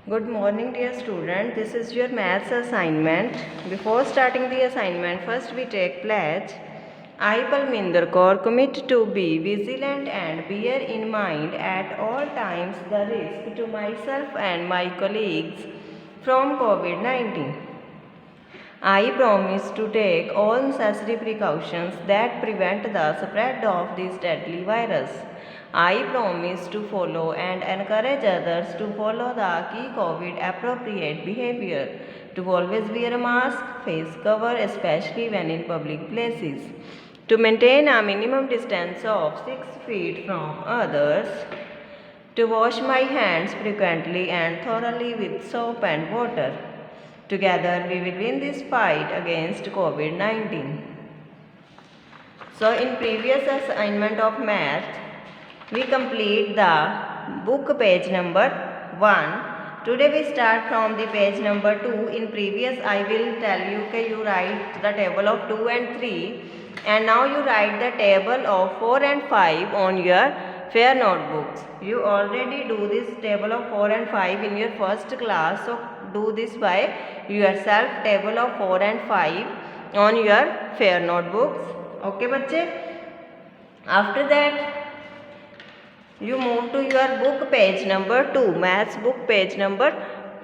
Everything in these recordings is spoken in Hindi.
Good morning, dear student. This is your maths assignment. Before starting the assignment, first we take pledge. I, Palminder Kaur, commit to be vigilant and bear in mind at all times the risk to myself and my colleagues from COVID-19. I promise to take all necessary precautions that prevent the spread of this deadly virus. I promise to follow and encourage others to follow the key COVID appropriate behavior, to always wear a mask, face cover, especially when in public places, to maintain a minimum distance of 6 feet from others, to wash my hands frequently and thoroughly with soap and water. Together we will win this fight against COVID-19. So in previous assignment of math, we complete the book page number 1. Today we start from the page number 2. In previous I will tell you that you write the table of 2 and 3, and now you write the table of 4 and 5 on your fair notebooks. You already do this table of 4 and 5 in your first class, so do this by yourself, table of 4 and 5 on your fair notebooks. Okay बच्चे, after that you move to your book page number 2, maths book page number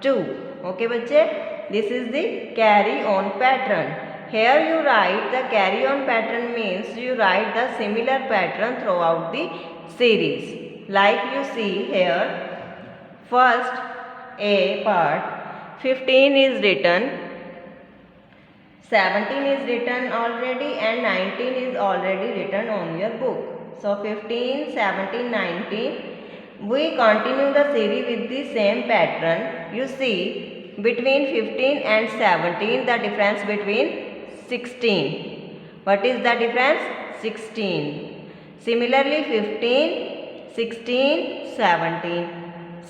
2. Okay बच्चे, this is the carry on pattern. Here you write the carry on pattern means you write the similar pattern throughout the series. Like you see here, first A part 15 is written, 17 is written already, and 19 is already written on your book. So 15, 17, 19. We continue the series with the same pattern. You see between 15 and 17 the difference between 16. What is the difference? 16. Similarly 15, 16, 17.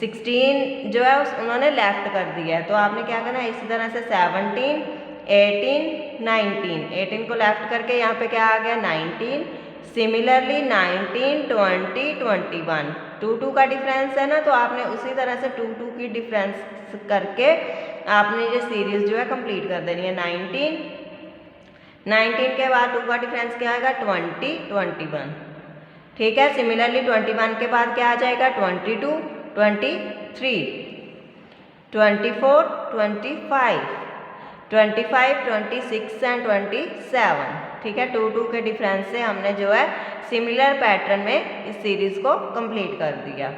16 जो है उन्होंने लेफ्ट कर दिया है, तो आपने क्या करना है, इसी तरह से 17, 18, 19, 18 को लेफ्ट करके यहाँ पे क्या आ गया 19. सिमिलरली 19, 20, 21, 2 का डिफरेंस है ना, तो आपने उसी तरह से 2 की डिफरेंस करके आपने ये सीरीज जो है कंप्लीट कर देनी है. 19 के बाद 2 का डिफरेंस क्या आएगा 20, 21. ठीक है. सिमिलरली 21 के बाद क्या आ जाएगा 22, 23, 24, 25, 25, 26 एंड 27. ठीक है. 2 के डिफरेंस से हमने जो है सिमिलर पैटर्न में इस सीरीज को कंप्लीट कर दिया.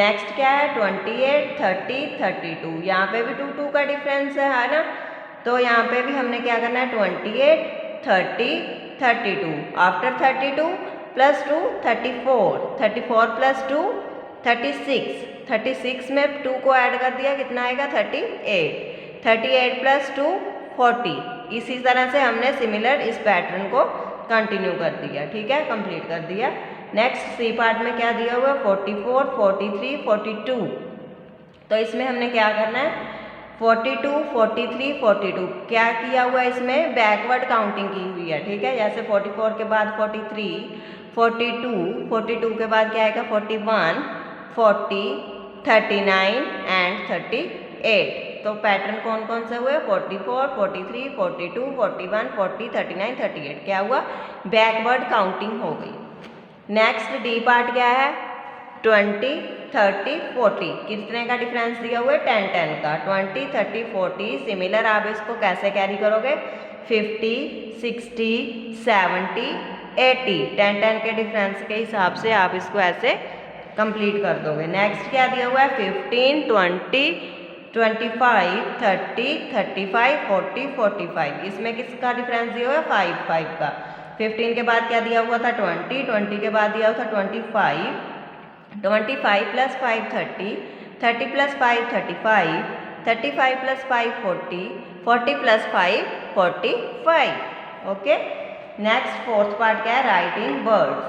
नेक्स्ट क्या है 28, 30, 32. यहाँ पे भी 2 का डिफरेंस है ना, तो यहाँ पे भी हमने क्या करना है 28, 30, 32. आफ्टर 32 प्लस 2 34, 34 प्लस 2 36, 36 में 2 को ऐड कर दिया, कितना आएगा 38, 38 प्लस 2 40. इसी तरह से हमने सिमिलर इस पैटर्न को कंटिन्यू कर दिया. ठीक है, कंप्लीट कर दिया. नेक्स्ट सी पार्ट में क्या दिया हुआ है 44, 43, 42. तो इसमें हमने क्या करना है 42, 43, 42. क्या किया हुआ है इसमें बैकवर्ड काउंटिंग की हुई है. ठीक है, जैसे 44 के बाद 43, 42, 42 के बाद क्या आएगा 41, 40, 39 एंड 38. तो पैटर्न कौन कौन से हुए 44, 43, 42, 41, 40, 39, 38. क्या हुआ बैकवर्ड काउंटिंग हो गई. नेक्स्ट डी पार्ट क्या है 20, 30, 40. कितने का डिफरेंस दिया हुआ है 10, 10 का. 20, 30, 40. सिमिलर आप इसको कैसे कैरी करोगे 50, 60, 70, 80. 10, 10 के डिफरेंस के हिसाब से आप इसको ऐसे कंप्लीट कर दोगे. नेक्स्ट क्या दिया हुआ है 15, 20, 25, 30, 35, 40, 45. इसमें किसका डिफरेंस दिया हुआ है 5, 5 का. 15 के बाद क्या दिया हुआ था 20, 20 के बाद दिया हुआ था 25, 25 plus 5 30, 30 plus 5 35, 35 plus 5 40, 40 plus 5 45. Okay. Next fourth part क्या है राइटिंग वर्ड्स.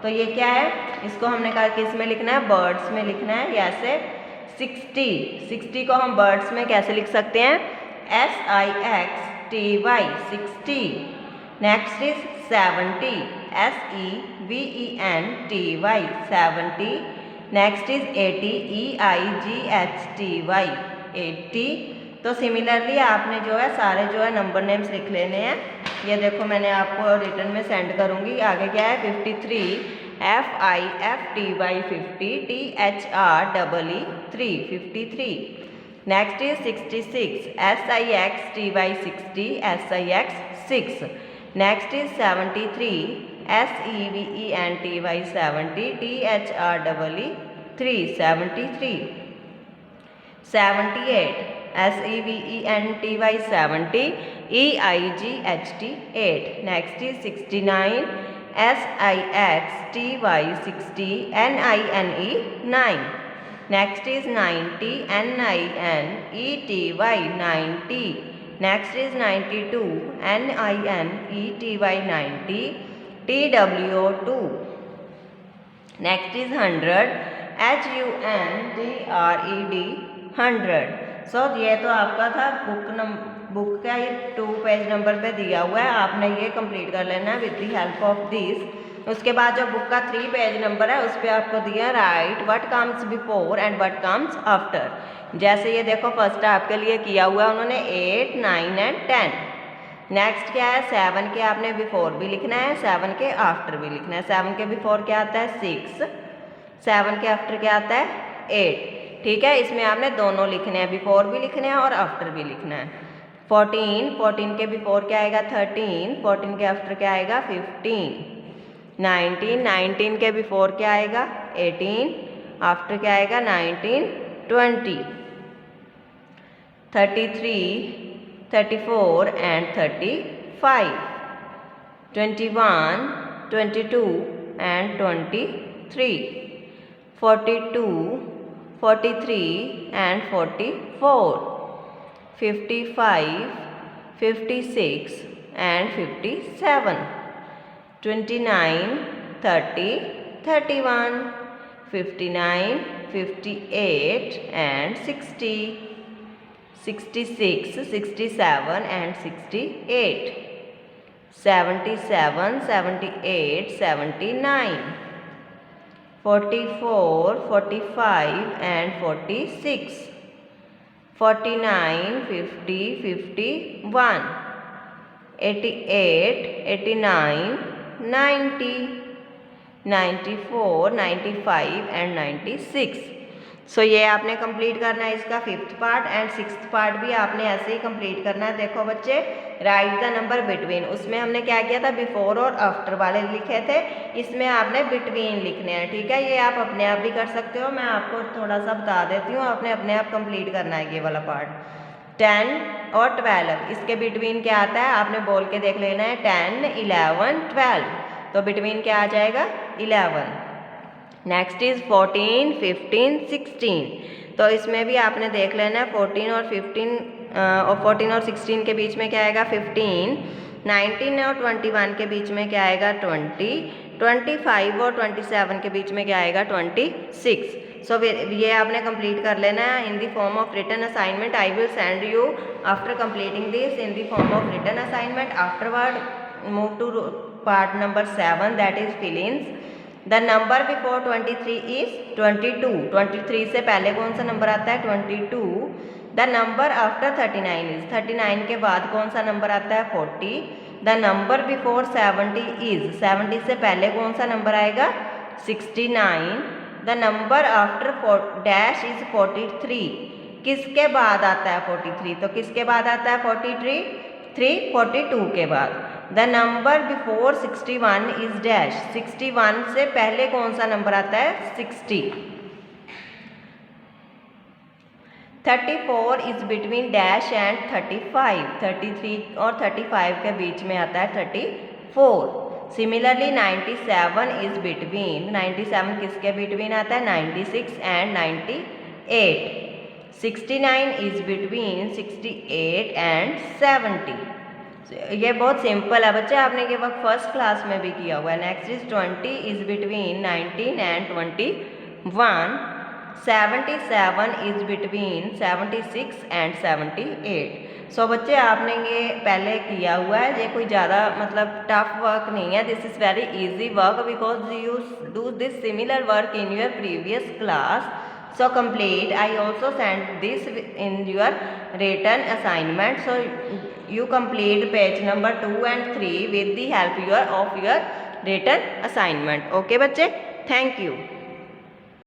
तो ये क्या है, इसको हमने कहा किस में लिखना है बर्ड्स में लिखना है. जैसे 60 को हम बर्ड्स में कैसे लिख सकते हैं SIXTY 60. Next is 70, SEVENTY 70. Next is 80, EIGHTY 80। तो सिमिलरली आपने जो है सारे जो है नंबर नेम्स लिख लेने हैं। ये देखो मैंने आपको रिटर्न में सेंड करूँगी। आगे क्या है 53 FIFTY 50 THREE 3 53। Next is 66 SIXTY 60 SIX 6। Next is 73 SEVENTY 70 THREE 3 73। 78 SEVENTY 70 EIGHT 8। Next is 69 SIXTY 60 NINE 9। Next is 90 NINETY 90। Next is 92 NINETY 90 TWO 2। Next is 100 HUNDRED 100। सो ये तो आपका था बुक का ये 2 पेज नंबर पे दिया हुआ है, आपने ये कंप्लीट कर लेना है with the help of this. उसके बाद जो बुक का 3 पेज नंबर है उस पर आपको दिया right what comes before and what comes after. जैसे ये देखो फर्स्ट आपके लिए किया हुआ है उन्होंने 8 9 एंड 10। नेक्स्ट क्या है 7 के आपने बिफोर भी लिखना है, 7 के आफ्टर भी लिखना है। 7 के बिफोर क्या आता है 6, 7 के आफ्टर क्या आता है 8। ठीक है, इसमें आपने दोनों लिखने हैं, बिफोर भी लिखने हैं और आफ्टर भी लिखना है। 14, 14 के बिफोर क्या आएगा 13, 14 के आफ्टर क्या आएगा 15। 19, 19 के बिफोर क्या आएगा 18, आफ्टर क्या आएगा 19 20। 33, 34 and 35। 21, 22 and 23। 42, 43 and 44। 55, 56 and 57। 29, 30, 31। 59, 58 and 60। 66, 67 and 68। 77, 78, 79। 44, 45 and 46। 49, 50, 51। 88, 89, 90। 94, 95 and 96। सो ये आपने कंप्लीट करना है इसका 5th part and 6th part भी आपने ऐसे ही कंप्लीट करना है। देखो बच्चे राइट द नंबर बिटवीन, उसमें हमने क्या किया था बिफोर और आफ्टर वाले लिखे थे, इसमें आपने बिटवीन लिखने हैं। ठीक है, ये आप अपने आप भी कर सकते हो, मैं आपको थोड़ा सा बता देती हूँ, आपने अपने आप कंप्लीट करना है ये वाला पार्ट। 10 और 12 इसके बिटवीन क्या आता है आपने बोल के देख लेना है 10, 11, 12। तो बिटवीन क्या आ जाएगा 11। Next is 14, 15, 16। तो इसमें भी आपने देख लेना है 14 और 16 के बीच में क्या आएगा 15। 19 और 21 के बीच में क्या आएगा 20। 25 और 27 के बीच में क्या आएगा 26। सो ये आपने कंप्लीट कर लेना है in the form of written assignment. I will send you after completing this in the form of written assignment. Afterward move to part number 7 that is fill ins. The number before 23 is 22। 23 से पहले कौन सा नंबर आता है 22। द नंबर आफ्टर 39 इज 39 के बाद कौन सा नंबर आता है 40। द नंबर बिफोर 70 इज 70 से पहले कौन सा नंबर आएगा 69। The number after dash is 43। किसके बाद आता है 43, तो किसके बाद आता है 43 42 के बाद। The number before 61 is dash 61 से पहले कौन सा नंबर आता है 60। 34 इज बिटवीन डैश एंड 35। 33 और 35 के बीच में आता है 34। सिमिलरली 97 इज बिटवीन 97 किसके बिटवीन आता है 96 एंड 98। 69 is between 68 and 70। ये बहुत सिंपल है बच्चे, आपने ये वक्त फर्स्ट क्लास में भी किया हुआ है। Next is 20 is between 19 and 21। 77 is between 76 and 78। सो बच्चे आपने ये पहले किया हुआ है, ये कोई ज़्यादा मतलब टफ वर्क नहीं है। This is very easy work because you do this similar work in your previous class So complete. I also sent this in your written assignment. So you complete page number 2 and 3 with the help of your written assignment. Okay बच्चे, thank you.